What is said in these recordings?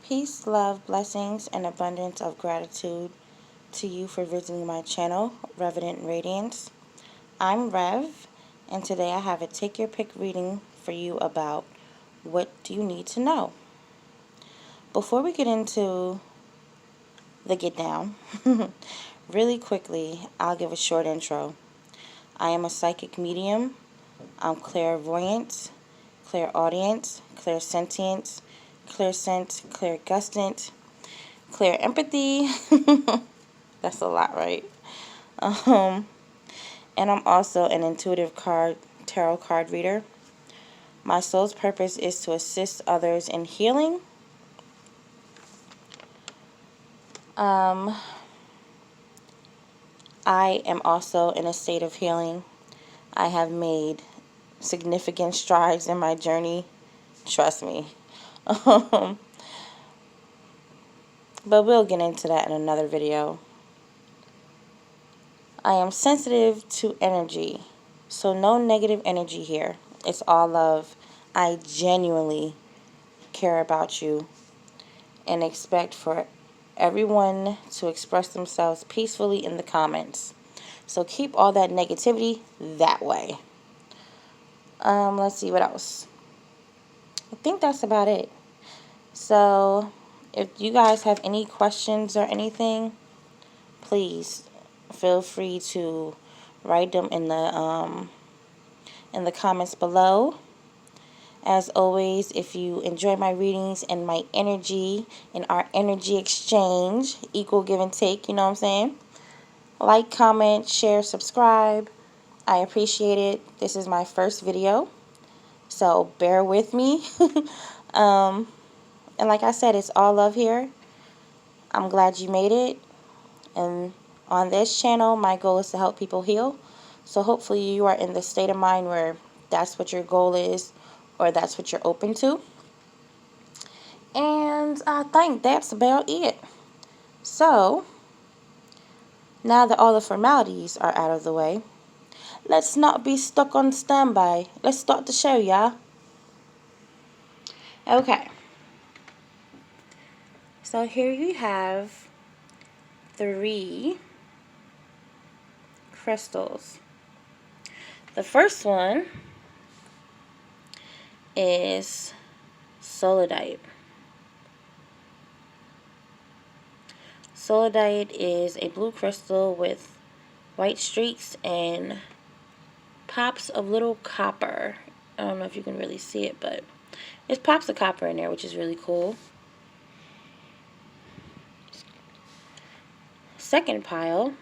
Peace, love, blessings, and abundance of gratitude to you for visiting my channel, Revenant Radiance. I'm Rev, and today I have a take your pick reading for you about what do you need to know. Before we get into the get down, really quickly, I'll give a short intro. I am a psychic medium. I'm clairvoyant, clairaudience, clairsentience, clairsent, clairgustant, clear empathy. That's a lot, right? And I'm also an intuitive tarot card reader. My soul's purpose is to assist others in healing. I am also in a state of healing. I have made significant strides in my journey. Trust me. But we'll get into that in another video. I am sensitive to energy, so no negative energy here. It's all love. I genuinely care about you and expect for everyone to express themselves peacefully in the comments. So keep all that negativity that way. Let's see what else. I think that's about it. So if you guys have any questions or anything, please feel free to write them in the comments below. As always, if you enjoy my readings and my energy and our energy exchange, equal give and take, you know what I'm saying? Like, comment, share, subscribe. I appreciate it. This is my first video, so bear with me. And like I said, it's all love here. I'm glad you made it. And on this channel, my goal is to help people heal. So hopefully you are in the state of mind where that's what your goal is, or that's what you're open to. And I think that's about it. So, now that all the formalities are out of the way, let's not be stuck on standby. Let's start the show, y'all. Okay. So here you have 3 crystals. The first one is Solidite. Solidite is a blue crystal with white streaks and pops of little copper. I don't know if you can really see it, but there's pops of copper in there, which is really cool. Second pile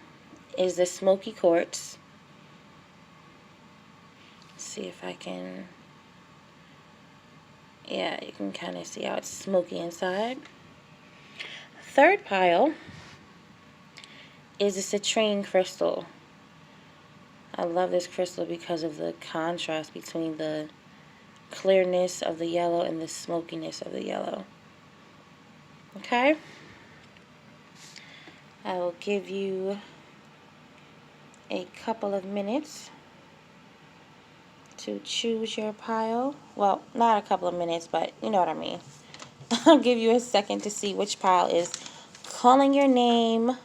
is the smoky quartz. Let's see if I can... Yeah, you can kind of see how it's smoky inside. Third pile is the citrine crystal. I love this crystal because of the contrast between the clearness of the yellow and the smokiness of the yellow. Okay? I will give you a couple of minutes to choose your pile. Well, not a couple of minutes, but you know what I mean. I'll give you a second to see which pile is calling your name.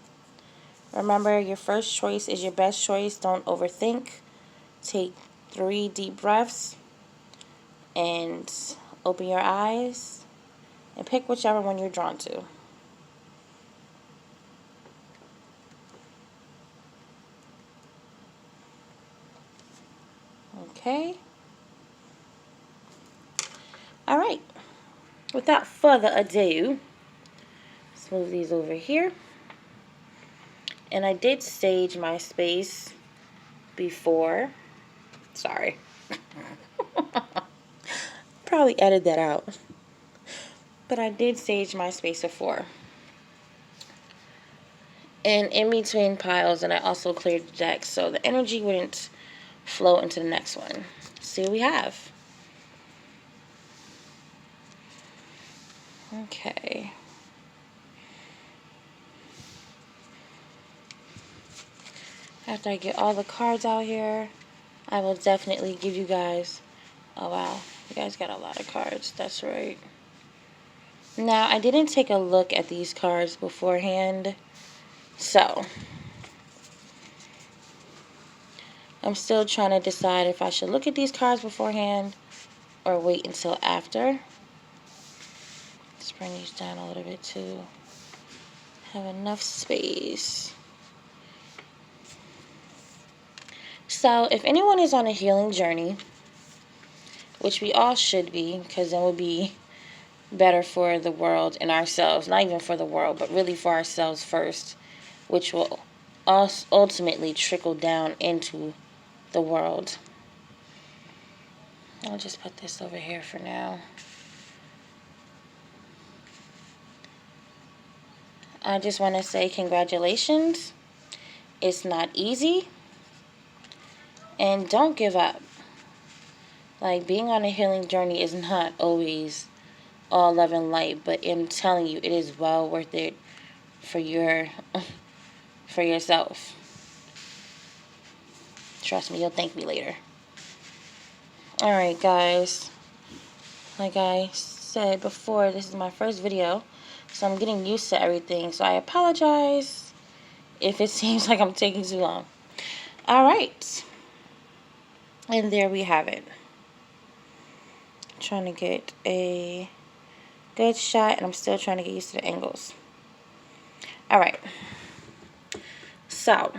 Remember, your first choice is your best choice. Don't overthink. Take 3 deep breaths and open your eyes and pick whichever one you're drawn to. Okay. All right. Without further ado, let's move these over here. And I did stage my space before. Sorry. Probably edit that out. But I did stage my space before. And in between piles, and I also cleared the deck so the energy wouldn't flow into the next one. See what we have. Okay. After I get all the cards out here, I will definitely give you guys... Oh, wow. You guys got a lot of cards. That's right. Now, I didn't take a look at these cards beforehand, so I'm still trying to decide if I should look at these cards beforehand or wait until after. Let's bring these down a little bit to have enough space. So, if anyone is on a healing journey, which we all should be, because then we'll be better for the world and ourselves, not even for the world, but really for ourselves first, which will ultimately trickle down into the world. I'll just put this over here for now. I just want to say congratulations. It's not easy. And don't give up. Like, being on a healing journey is not always all love and light, but I'm telling you, it is well worth it for yourself. Trust me, you'll thank me later. Alright, guys. Like I said before, this is my first video, so I'm getting used to everything. So I apologize if it seems like I'm taking too long. Alright. And there we have it. Trying to get a good shot, and I'm still trying to get used to the angles. Alright. So,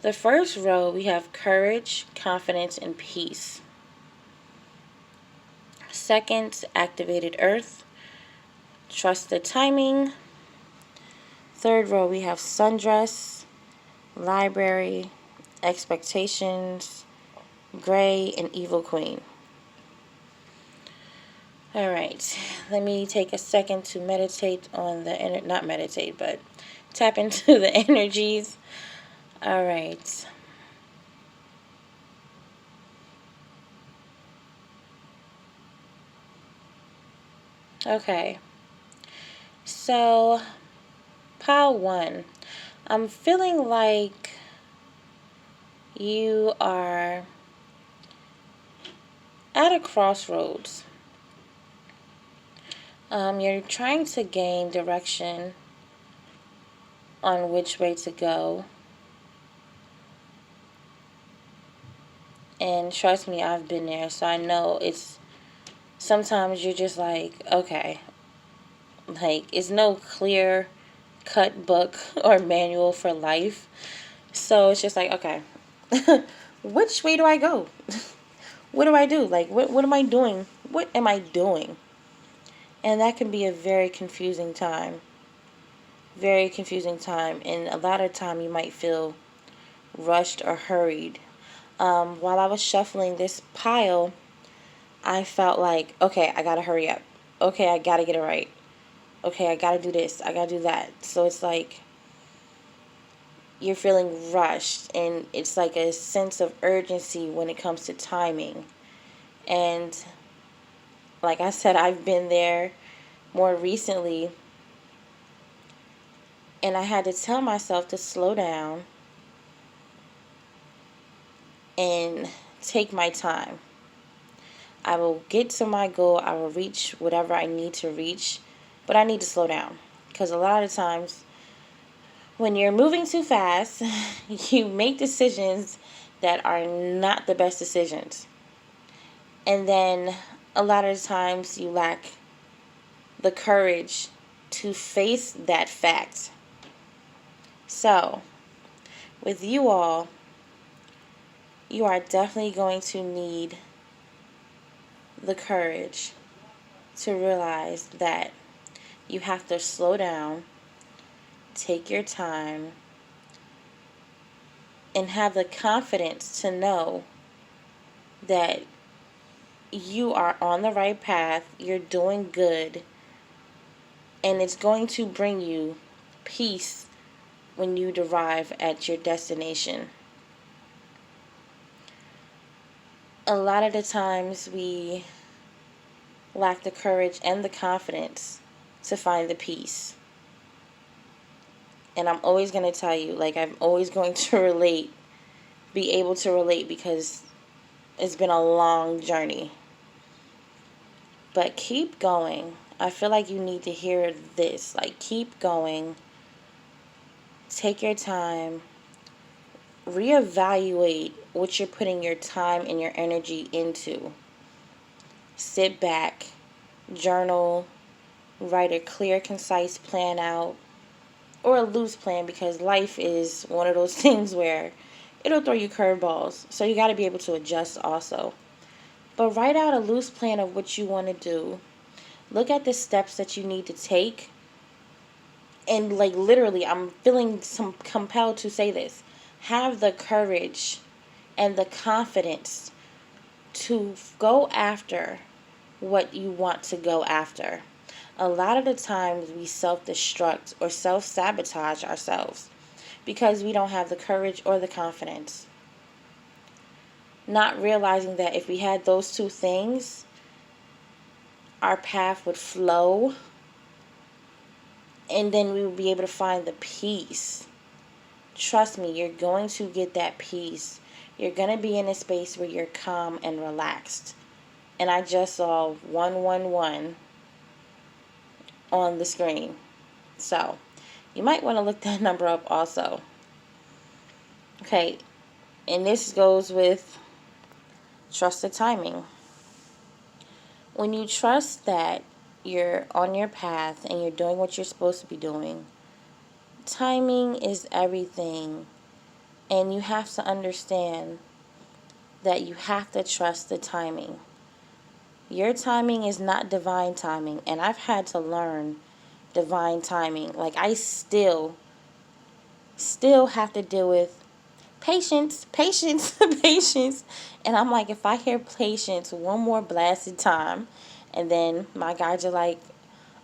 the first row, we have courage, confidence, and peace. Second, activated earth, trust the timing. Third row, we have sundress, library, expectations, gray, and evil queen. Alright, let me take a second to meditate on the, not meditate, but tap into the energies. Alright. Okay. So, pile 1. I'm feeling like you are at a crossroads. You're trying to gain direction on which way to go. And trust me, I've been there, so I know it's, sometimes you're just like, okay, like, it's no clear cut book or manual for life. So it's just like, okay, which way do I go? What do I do? Like, what am I doing? What am I doing? And that can be a very confusing time. Very confusing time. And a lot of time you might feel rushed or hurried. While I was shuffling this pile, I felt like, okay, I gotta hurry up. Okay, I gotta get it right. Okay, I gotta do this. I gotta do that. So it's like you're feeling rushed, and it's like a sense of urgency when it comes to timing. And like I said, I've been there more recently, and I had to tell myself to slow down and take my time. I will get to my goal. I will reach whatever I need to reach, but I need to slow down, because a lot of times when you're moving too fast, you make decisions that are not the best decisions. And then a lot of times you lack the courage to face that fact. So, with you all, you are definitely going to need the courage to realize that you have to slow down, take your time, and have the confidence to know that you are on the right path, you're doing good, and it's going to bring you peace when you arrive at your destination. A lot of the times we lack the courage and the confidence to find the peace. And I'm always going to tell you, like, I'm always going to be able to relate, because it's been a long journey. But keep going. I feel like you need to hear this. Like, keep going. Take your time. Reevaluate what you're putting your time and your energy into. Sit back, journal, write a clear, concise plan out, or a loose plan, because life is one of those things where it'll throw you curveballs. So you got to be able to adjust also. But write out a loose plan of what you want to do. Look at the steps that you need to take. And like literally, I'm feeling some compelled to say this. Have the courage and the confidence to go after what you want to go after. A lot of the times we self-destruct or self-sabotage ourselves because we don't have the courage or the confidence. Not realizing that if we had those two things, our path would flow, and then we would be able to find the peace. Trust me, you're going to get that peace. You're going to be in a space where you're calm and relaxed. And I just saw 111 on the screen. So, you might want to look that number up also. Okay, and this goes with trust the timing. When you trust that you're on your path and you're doing what you're supposed to be doing, timing is everything. And you have to understand that you have to trust the timing. Your timing is not divine timing. And I've had to learn divine timing. Like, I still have to deal with patience, patience. And I'm like, if I hear patience one more blasted time, and then my guides are like,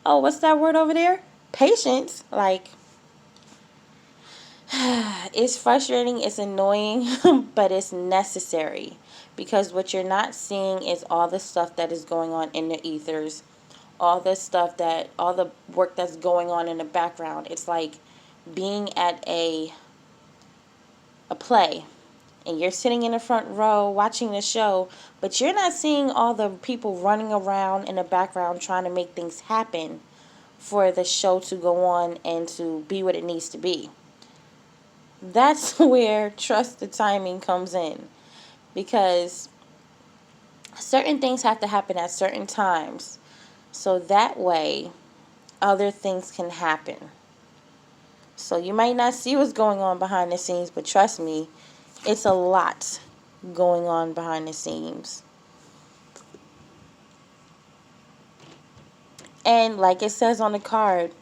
oh, what's that word over there? Patience. Like, it's frustrating, it's annoying, but it's necessary. Because what you're not seeing is all the stuff that is going on in the ethers, all the work that's going on in the background. It's like being at a play, and you're sitting in the front row watching the show, but you're not seeing all the people running around in the background trying to make things happen for the show to go on and to be what it needs to be. That's where trust the timing comes in, because certain things have to happen at certain times, so that way other things can happen. So you might not see what's going on behind the scenes, but trust me, it's a lot going on behind the scenes. And like it says on the card,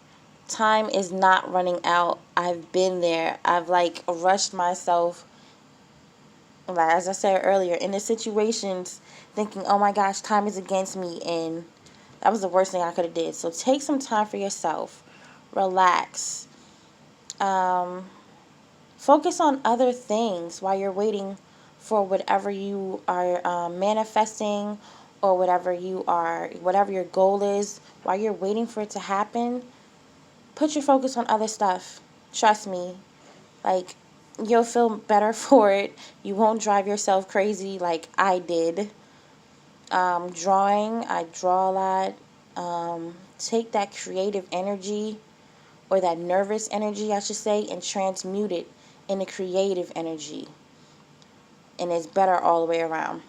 time is not running out. I've been there. I've like rushed myself, as I said earlier, in the situations thinking, oh my gosh, time is against me, and that was the worst thing I could have did. So take some time for yourself. Relax. Focus on other things while you're waiting for whatever you are manifesting, or whatever your goal is. While you're waiting for it to happen, put your focus on other stuff. Trust me. Like, you'll feel better for it. You won't drive yourself crazy like I did. Drawing, I draw a lot. Take that creative energy, or that nervous energy, I should say, and transmute it into creative energy. And it's better all the way around.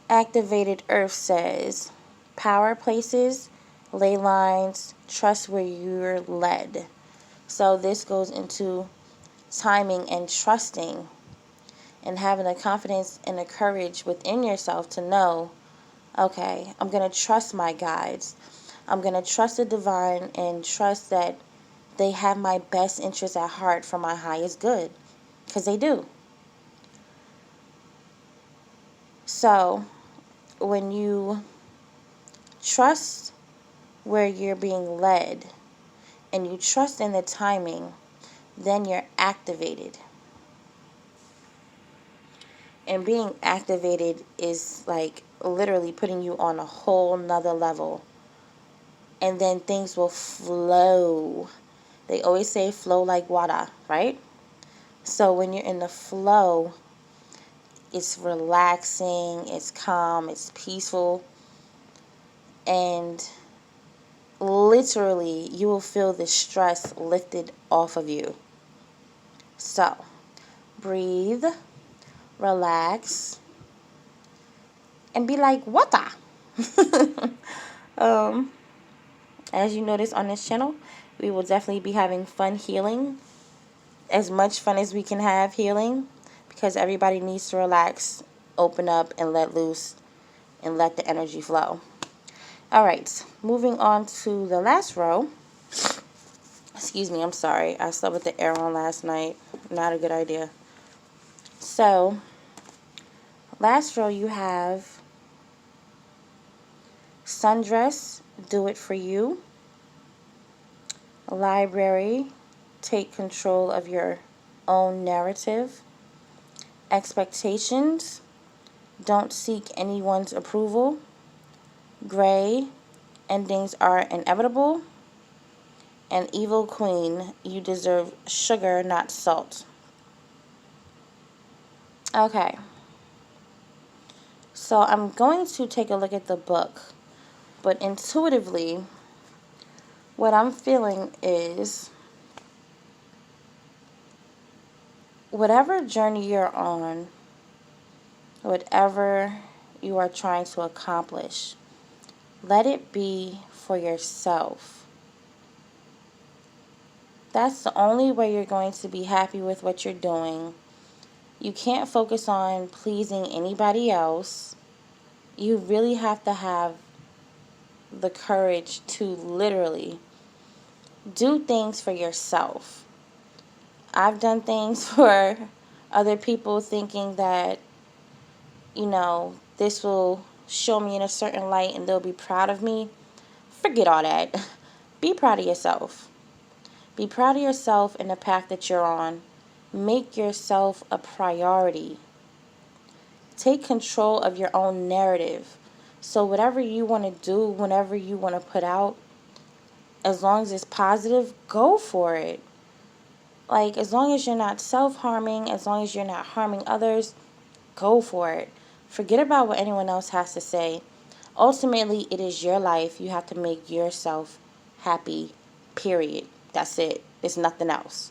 Activated Earth says, power places, ley lines, trust where you're led. So this goes into timing and trusting, and having the confidence and the courage within yourself to know, okay, I'm going to trust my guides. I'm going to trust the divine and trust that they have my best interest at heart for my highest good, because they do. So when you trust where you're being led and you trust in the timing, then you're activated. And being activated is like literally putting you on a whole nother level. And then things will flow. They always say flow like water, right? So when you're in the flow, it's relaxing, it's calm, it's peaceful. and literally you will feel the stress lifted off of you. So, breathe, relax, and be like, what the? As you notice on this channel, we will definitely be having fun healing. As much fun as we can have healing, because everybody needs to relax, open up, and let loose, and let the energy flow. All right, moving on to the last row. Excuse me, I'm sorry. I slept with the air on last night. Not a good idea. So, last row you have Sundress, Do It For You. Library, Take Control of Your Own Narrative. Expectations, Don't Seek Anyone's Approval. Gray, Endings Are Inevitable. And Evil Queen, You Deserve Sugar, Not Salt. Okay. So I'm going to take a look at the book. But intuitively, what I'm feeling is whatever journey you're on, whatever you are trying to accomplish, let it be for yourself. That's the only way you're going to be happy with what you're doing. You can't focus on pleasing anybody else. You really have to have the courage to literally do things for yourself. I've done things for other people thinking that, this will show me in a certain light and they'll be proud of me. Forget all that. Be proud of yourself. Be proud of yourself and the path that you're on. Make yourself a priority. Take control of your own narrative. So whatever you want to do, whenever you want to put out, as long as it's positive, go for it. Like, as long as you're not self-harming, as long as you're not harming others, go for it. Forget about what anyone else has to say. Ultimately, it is your life. You have to make yourself happy, period. That's it. There's nothing else.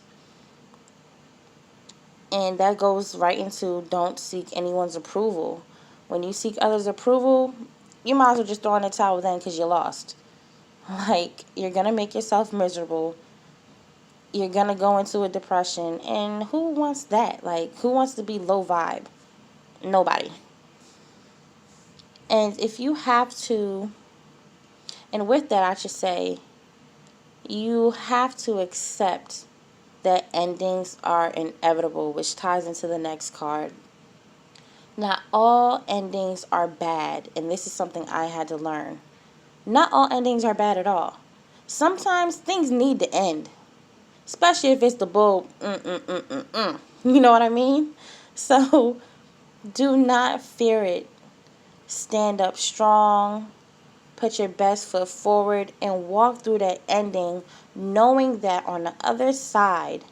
And that goes right into don't seek anyone's approval. When you seek others' approval, you might as well just throw in the towel then because you lost. Like, you're going to make yourself miserable. You're going to go into a depression. And who wants that? Like, who wants to be low vibe? Nobody. And if you have to, and with that I should say, you have to accept that endings are inevitable, which ties into the next card. Not all endings are bad, and this is something I had to learn. Not all endings are bad at all. Sometimes things need to end, especially if it's the bull. You know what I mean? So do not fear it. Stand up strong. Put your best foot forward and walk through that ending knowing that on the other side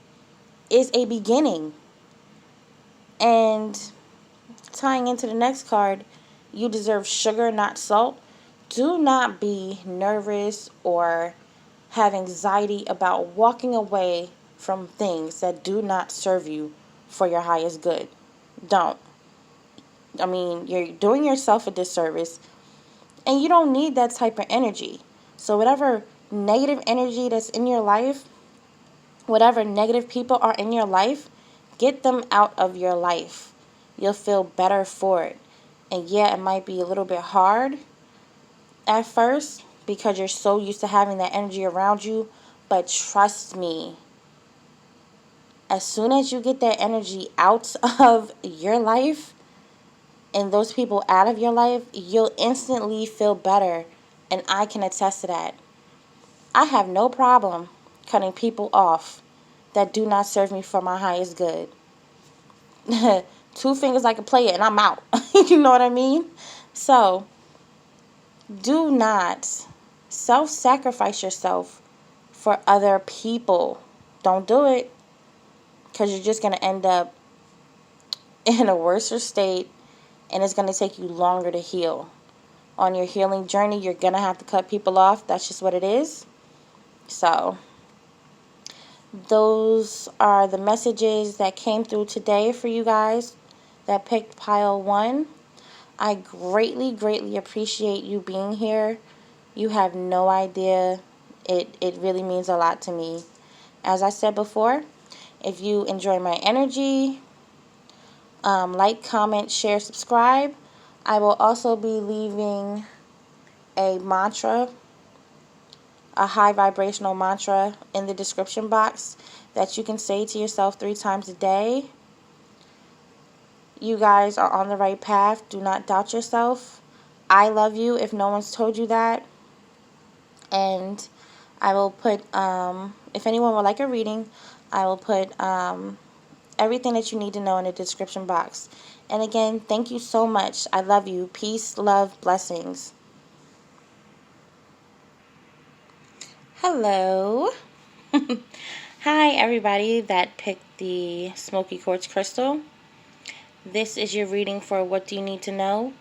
is a beginning. And tying into the next card, you deserve sugar, not salt. Do not be nervous or have anxiety about walking away from things that do not serve you for your highest good. Don't. I mean, you're doing yourself a disservice, and you don't need that type of energy. So whatever negative energy that's in your life, whatever negative people are in your life, get them out of your life. You'll feel better for it. And yeah, it might be a little bit hard at first because you're so used to having that energy around you. But trust me, as soon as you get that energy out of your life and those people out of your life, you'll instantly feel better. And I can attest to that. I have no problem cutting people off that do not serve me for my highest good. 2 fingers like a player and I'm out. You know what I mean? So, do not self-sacrifice yourself for other people. Don't do it, because you're just going to end up in a worse state and it's going to take you longer to heal. on your healing journey, you're going to have to cut people off. That's just what it is. So those are the messages that came through today for you guys that picked pile 1. I greatly, greatly appreciate you being here. You have no idea. It really means a lot to me. As I said before, if you enjoy my energy, like, comment, share, subscribe. I will also be leaving a mantra, a high vibrational mantra in the description box that you can say to yourself 3 times a day. You guys are on the right path. Do not doubt yourself. I love you if no one's told you that. And I will put, if anyone would like a reading, I will put everything that you need to know in the description box. And again, thank you so much. I love you. Peace, love, blessings. Hello. Hi, everybody that picked the Smoky Quartz Crystal. This is your reading for What Do You Need to Know?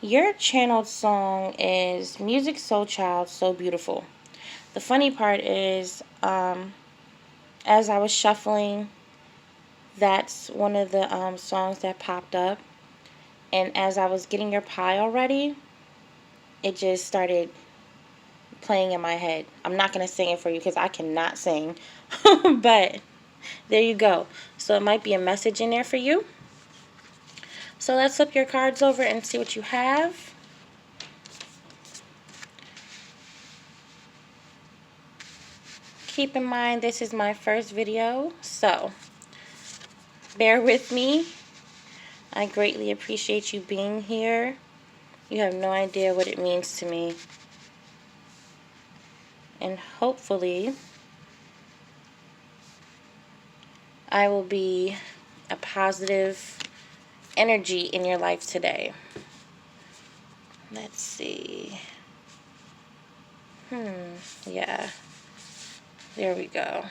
Your channeled song is Music Soul Child, So Beautiful. The funny part is, as I was shuffling, that's one of the songs that popped up. And as I was getting your pile ready, it just started playing in my head. I'm not going to sing it for you because I cannot sing. But there you go. So it might be a message in there for you. So let's flip your cards over and see what you have. Keep in mind, this is my first video, so bear with me. I greatly appreciate you being here. You have no idea what it means to me. And hopefully, I will be a positive energy in your life today. Let's see. Yeah. There we go.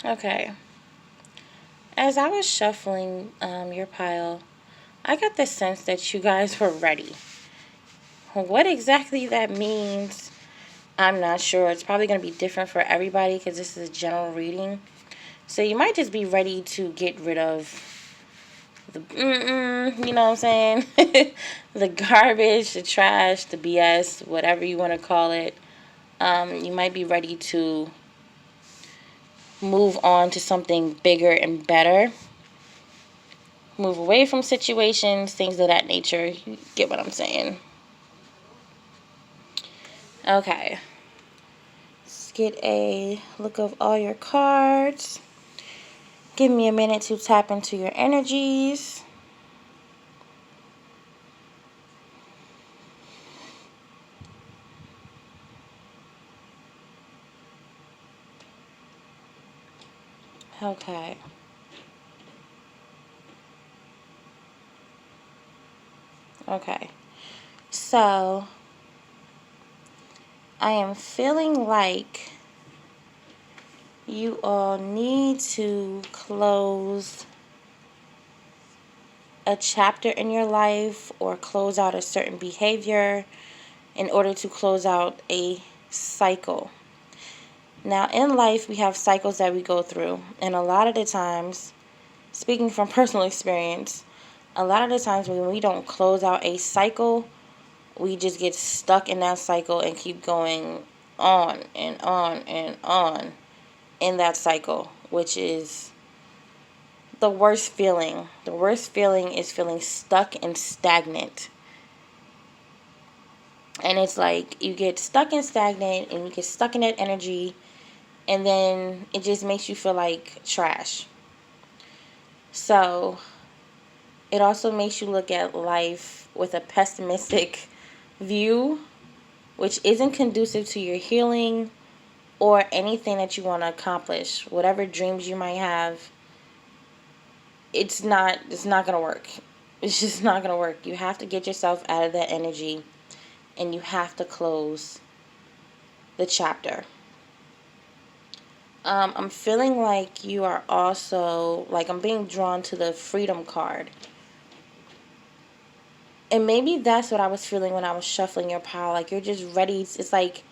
Okay. As I was shuffling your pile, I got the sense that you guys were ready. What exactly that means, I'm not sure. It's probably going to be different for everybody because this is a general reading. So you might just be ready to get rid of the, you know what I'm saying? The garbage, the trash, the BS, whatever you want to call it. You might be ready to move on to something bigger and better. Move away from situations, things of that nature. You get what I'm saying? Okay. Let's get a look of all your cards. Give me a minute to tap into your energies. Okay. Okay. So, I am feeling like you all need to close a chapter in your life or close out a certain behavior in order to close out a cycle. Now, in life, we have cycles that we go through, and a lot of the times, speaking from personal experience, a lot of the times when we don't close out a cycle, we just get stuck in that cycle and keep going on and on and on in that cycle, which is the worst feeling. The worst feeling is feeling stuck and stagnant. And it's like you get stuck and stagnant and you get stuck in that energy, and then it just makes you feel like trash. So it also makes you look at life with a pessimistic view, which isn't conducive to your healing or anything that you want to accomplish. Whatever dreams you might have, it's not going to work. It's just not going to work. You have to get yourself out of that energy, and you have to close the chapter. I'm feeling like you are also, like, I'm being drawn to the freedom card. And maybe that's what I was feeling when I was shuffling your pile. Like, you're just ready. It's like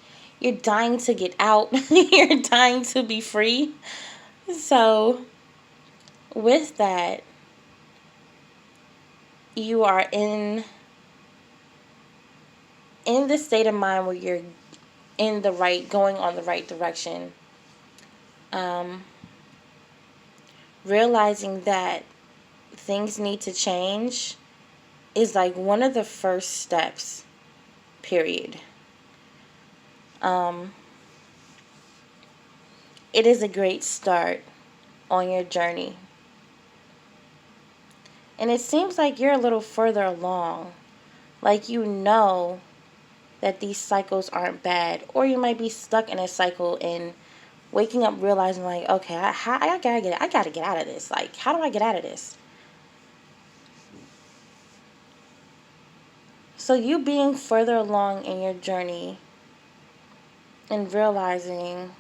you're dying to get out. You're dying to be free. So, with that, you are in the state of mind where you're going on the right direction. Um, Realizing that things need to change is like one of the first steps, period. Um, it is a great start on your journey. And it seems like you're a little further along. Like, you know that these cycles aren't bad. Or you might be stuck in a cycle and waking up realizing, like, okay, I gotta get out of this. Like, how do I get out of this? So you being further along in your journey and realizing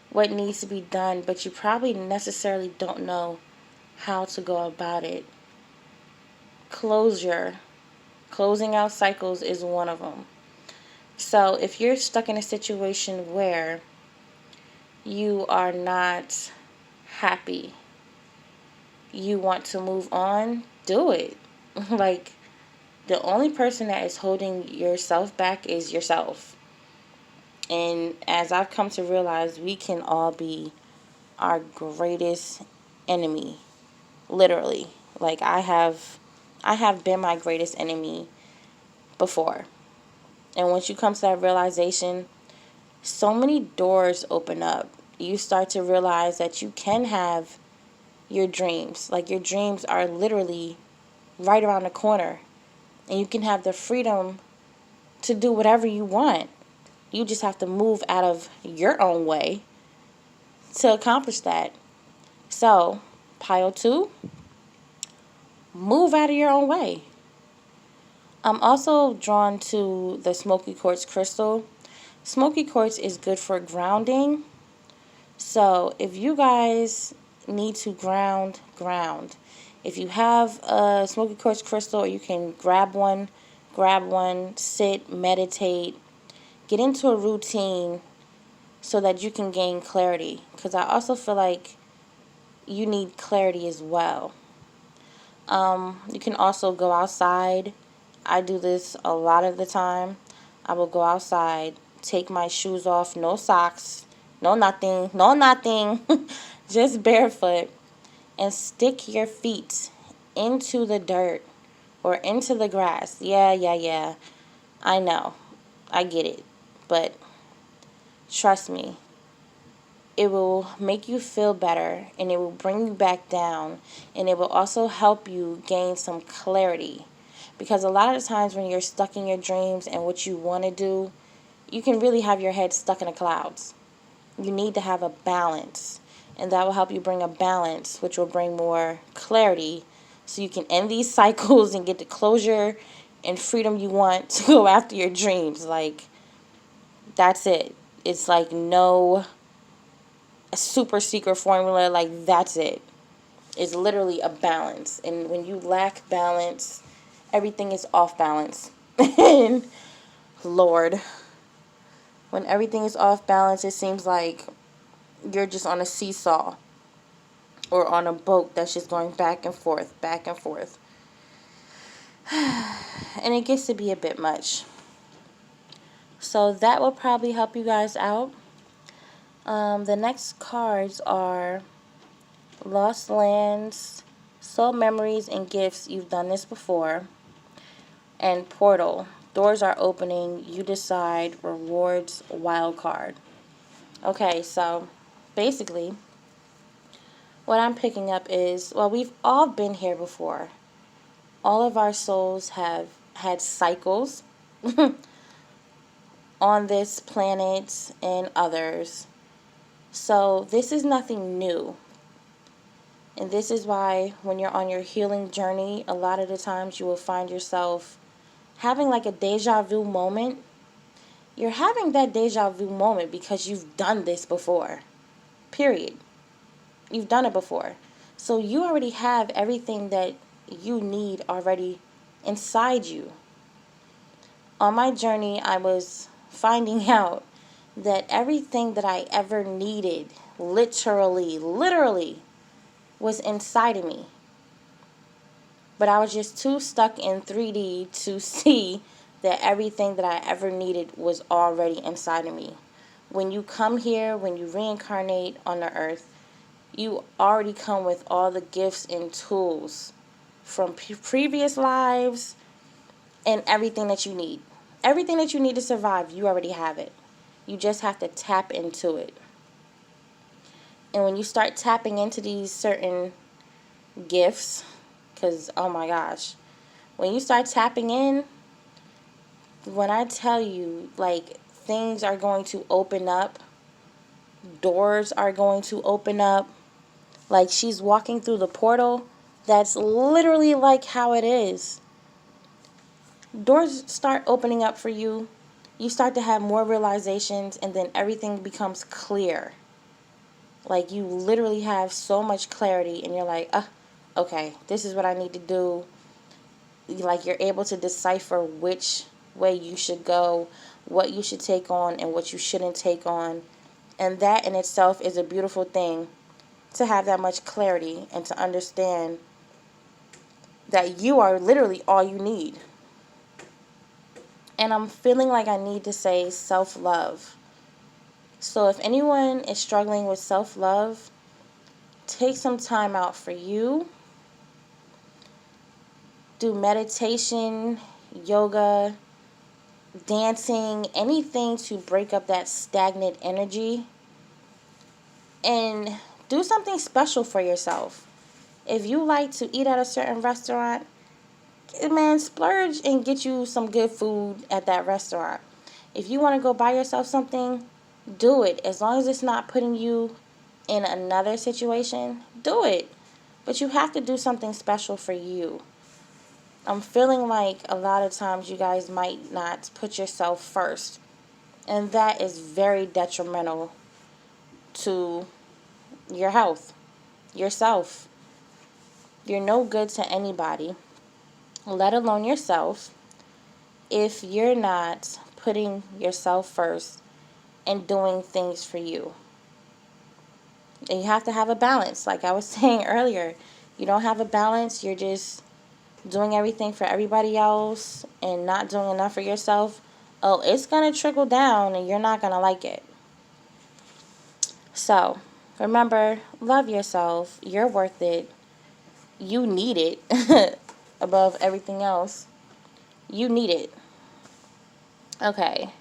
what needs to be done, but you probably necessarily don't know how to go about it. Closing out cycles is one of them. So if you're stuck in a situation where you are not happy, you want to move on, do it. Like, the only person that is holding yourself back is yourself. And as I've come to realize, we can all be our greatest enemy. Literally. Like, I have been my greatest enemy before. And once you come to that realization, so many doors open up. You start to realize that you can have your dreams. Like, your dreams are literally right around the corner. And you can have the freedom to do whatever you want. You just have to move out of your own way to accomplish that. So, pile 2, move out of your own way. I'm also drawn to the smoky quartz crystal. Smoky quartz is good for grounding. So, if you guys need to ground. If you have a smoky quartz crystal, you can grab one, sit, meditate, get into a routine so that you can gain clarity. Because I also feel like you need clarity as well. You can also go outside. I do this a lot of the time. I will go outside, take my shoes off, no socks, no nothing, just barefoot, and stick your feet into the dirt or into the grass. Yeah. I know. I get it. But trust me, it will make you feel better, and it will bring you back down, and it will also help you gain some clarity. Because a lot of the times when you're stuck in your dreams and what you want to do, you can really have your head stuck in the clouds. You need to have a balance, and that will help you bring a balance, which will bring more clarity, so you can end these cycles and get the closure and freedom you want to go after your dreams. Like, that's it. It's like no super secret formula. Like, that's it. It's literally a balance. And when you lack balance, everything is off balance. And Lord, when everything is off balance, it seems like you're just on a seesaw or on a boat that's just going back and forth. And it gets to be a bit much. So that will probably help you guys out. The next cards are Lost Lands, Soul Memories and Gifts. You've done this before. And Portal. Doors are opening. You decide. Rewards. Wild card. Okay, so basically, what I'm picking up is, well, we've all been here before. All of our souls have had cycles on this planet and others. So this is nothing new. And this is why when you're on your healing journey, a lot of the times you will find yourself having like a deja vu moment. You're having that deja vu moment because you've done this before. Period. You've done it before. So you already have everything that you need already inside you. On my journey, I was finding out that everything that I ever needed, literally, was inside of me. But I was just too stuck in 3D to see that everything that I ever needed was already inside of me. When you come here, when you reincarnate on the earth, you already come with all the gifts and tools from previous lives and everything that you need. Everything that you need to survive, you already have it. You just have to tap into it. And when you start tapping into these certain gifts, because, oh my gosh, when you start tapping in, when I tell you, like, things are going to open up, doors are going to open up, like she's walking through the portal, that's literally like how it is. Doors start opening up for you. You start to have more realizations, and then everything becomes clear. Like, you literally have so much clarity, and you're like, okay, this is what I need to do. Like, you're able to decipher which way you should go, what you should take on, and what you shouldn't take on. And that in itself is a beautiful thing, to have that much clarity and to understand that you are literally all you need. And I'm feeling like I need to say self-love. So if anyone is struggling with self-love, take some time out for you. Do meditation, yoga, dancing, anything to break up that stagnant energy. And do something special for yourself. If you like to eat at a certain restaurant, man, splurge and get you some good food at that restaurant. If you want to go buy yourself something, do it. As long as it's not putting you in another situation, do it. But you have to do something special for you. I'm feeling like a lot of times you guys might not put yourself first. And that is very detrimental to your health, yourself. You're no good to anybody, let alone yourself, if you're not putting yourself first and doing things for you. And you have to have a balance. Like I was saying earlier, you don't have a balance, you're just doing everything for everybody else and not doing enough for yourself. Oh, it's going to trickle down and you're not going to like it. So, remember, love yourself. You're worth it. You need it above everything else. You need it. Okay.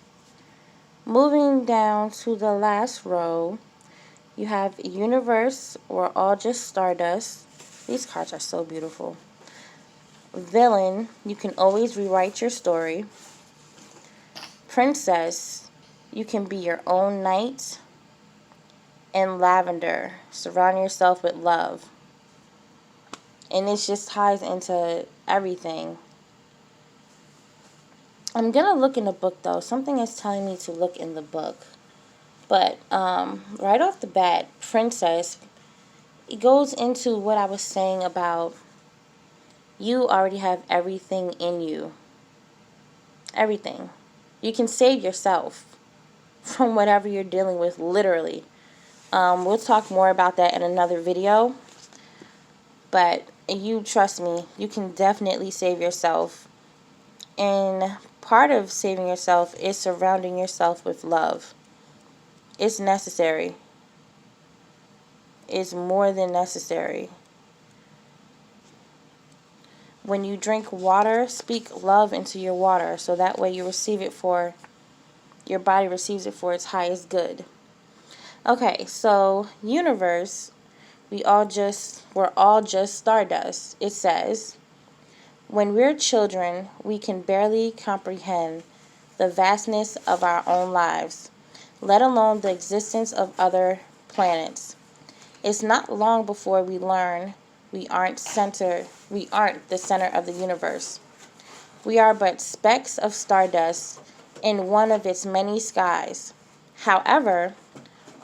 Moving down to the last row, you have Universe, we're all just stardust. These cards are so beautiful. Villain, you can always rewrite your story. Princess, you can be your own knight. And Lavender, surround yourself with love. And it just ties into everything. I'm going to look in the book, though. Something is telling me to look in the book. But right off the bat, Princess, it goes into what I was saying about you already have everything in you. Everything. You can save yourself from whatever you're dealing with, literally. We'll talk more about that in another video. But you trust me, you can definitely save yourself. And part of saving yourself is surrounding yourself with love. It's necessary. It's more than necessary. When you drink water, speak love into your water, so that way you receive it for, your body receives it for its highest good. Okay, so Universe, we're all just stardust. It says, when we're children, we can barely comprehend the vastness of our own lives, let alone the existence of other planets. It's not long before we learn we aren't the center of the universe. We are but specks of stardust in one of its many skies. However,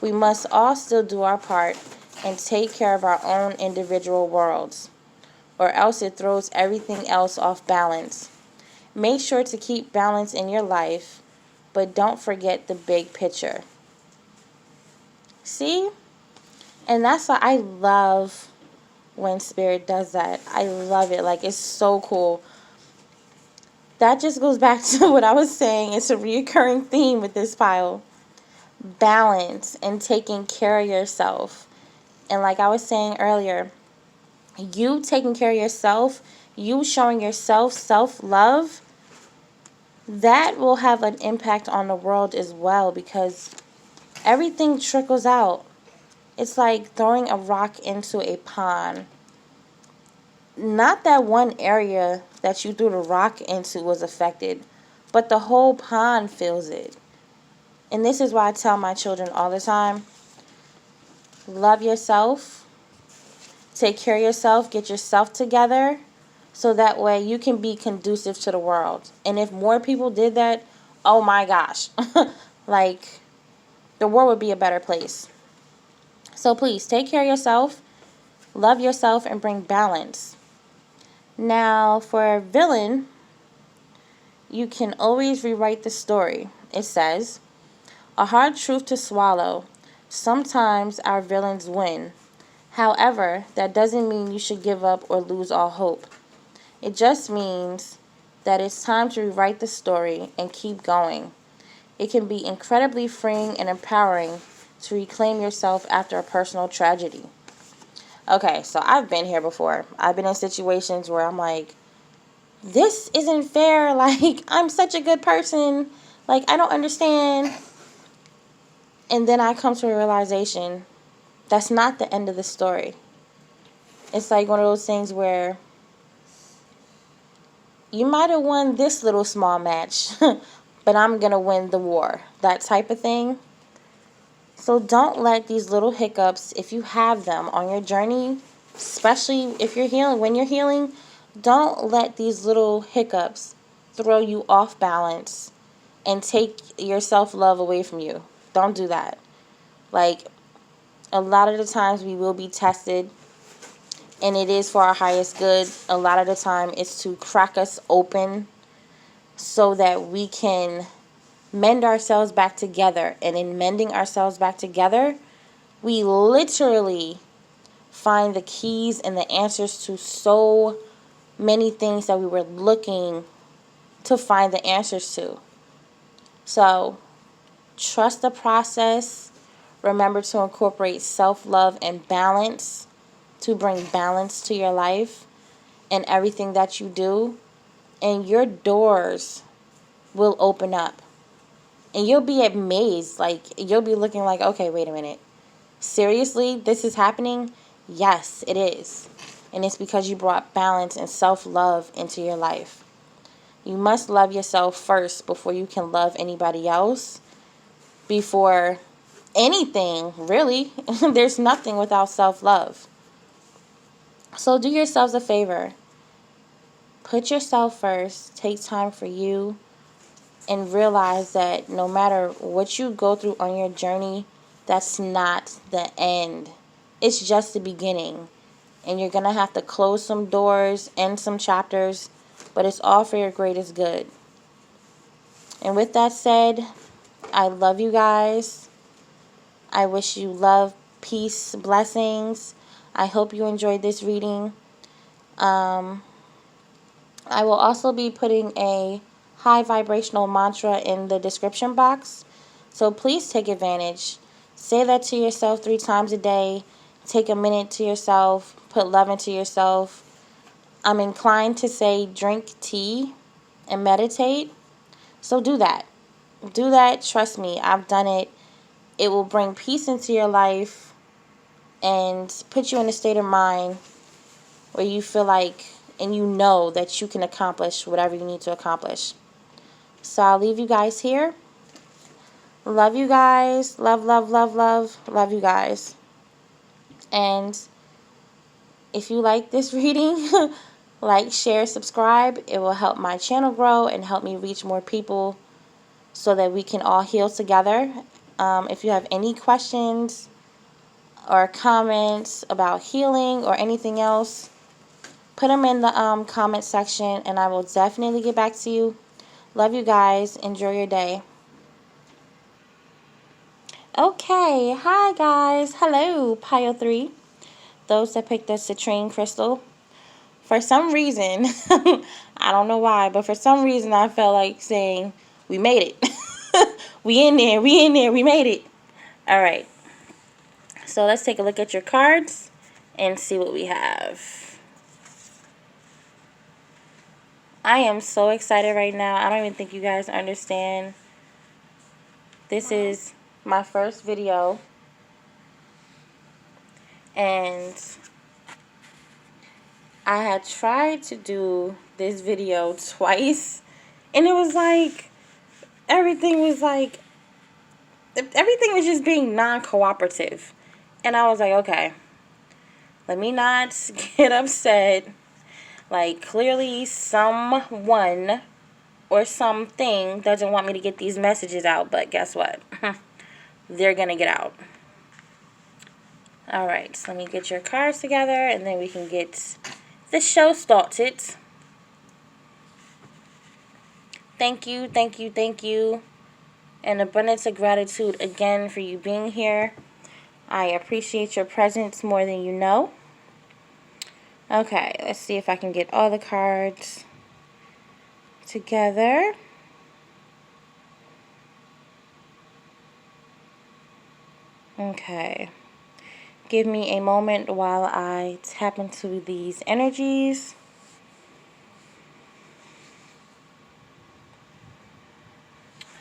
we must all still do our part and take care of our own individual worlds, or else it throws everything else off balance. Make sure to keep balance in your life, but don't forget the big picture. See? And that's why I love when Spirit does that. I love it. Like, it's so cool. That just goes back to what I was saying. It's a recurring theme with this pile. Balance and taking care of yourself. And like I was saying earlier, you taking care of yourself, you showing yourself self-love, that will have an impact on the world as well, because everything trickles out. It's like throwing a rock into a pond. Not that one area that you threw the rock into was affected, but the whole pond feels it. And this is why I tell my children all the time, love yourself, take care of yourself, get yourself together, so that way you can be conducive to the world. And if more people did that, oh my gosh, like, the world would be a better place. So please, take care of yourself, love yourself, and bring balance. Now, for a villain, you can always rewrite the story. It says, a hard truth to swallow. Sometimes our villains win. However, that doesn't mean you should give up or lose all hope. It just means that it's time to rewrite the story and keep going. It can be incredibly freeing and empowering to reclaim yourself after a personal tragedy. Okay, so I've been here before. I've been in situations where I'm like, this isn't fair. Like, I'm such a good person. Like, I don't understand. And then I come to a realization that's not the end of the story. It's like one of those things where you might have won this little small match, but I'm going to win the war. That type of thing. So don't let these little hiccups, if you have them on your journey, especially if you're healing, when you're healing, don't let these little hiccups throw you off balance and take your self-love away from you. Don't do that. Like, a lot of the times we will be tested, and it is for our highest good. A lot of the time it's to crack us open so that we can mend ourselves back together. And in mending ourselves back together, we literally find the keys and the answers to so many things that we were looking to find the answers to. So, trust the process. Remember to incorporate self-love and balance to bring balance to your life and everything that you do. And your doors will open up. And you'll be amazed. Like, you'll be looking like, okay, wait a minute. Seriously, this is happening? Yes, it is. And it's because you brought balance and self-love into your life. You must love yourself first before you can love anybody else. Before anything, really. There's nothing without self-love. So do yourselves a favor. Put yourself first. Take time for you. And realize that no matter what you go through on your journey, that's not the end. It's just the beginning. And you're going to have to close some doors, end some chapters, but it's all for your greatest good. And with that said, I love you guys. I wish you love, peace, blessings. I hope you enjoyed this reading. I will also be putting a high vibrational mantra in the description box. So please take advantage. Say that to yourself 3 times a day. Take a minute to yourself. Put love into yourself. I'm inclined to say drink tea and meditate. So do that. Do that. Trust me. I've done it. It will bring peace into your life and put you in a state of mind where you feel like and you know that you can accomplish whatever you need to accomplish. So I'll leave you guys here. Love you guys. Love, love, love, love. Love you guys. And if you like this reading, like, share, subscribe. It will help my channel grow and help me reach more people so that we can all heal together. If you have any questions or comments about healing or anything else, put them in the comment section and I will definitely get back to you. Love you guys. Enjoy your day. Okay, hi guys. Hello, Pile 3. Those that picked the citrine crystal. For some reason, I don't know why, but for some reason I felt like saying, we made it. We in there, we made it. Alright, so let's take a look at your cards and see what we have. I am so excited right now. I don't even think you guys understand. This is my first video. And I had tried to do this video twice. And it was like, everything was just being non-cooperative. And I was like, okay, let me not get upset. Like, clearly someone or something doesn't want me to get these messages out, but guess what? They're gonna get out. Alright, so let me get your cards together and then we can get the show started. Thank you, thank you, thank you. An abundance of gratitude again for you being here. I appreciate your presence more than you know. Okay, let's see if I can get all the cards together. Okay. Give me a moment while I tap into these energies.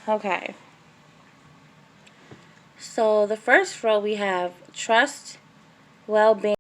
Okay. So the first row we have trust, well-being.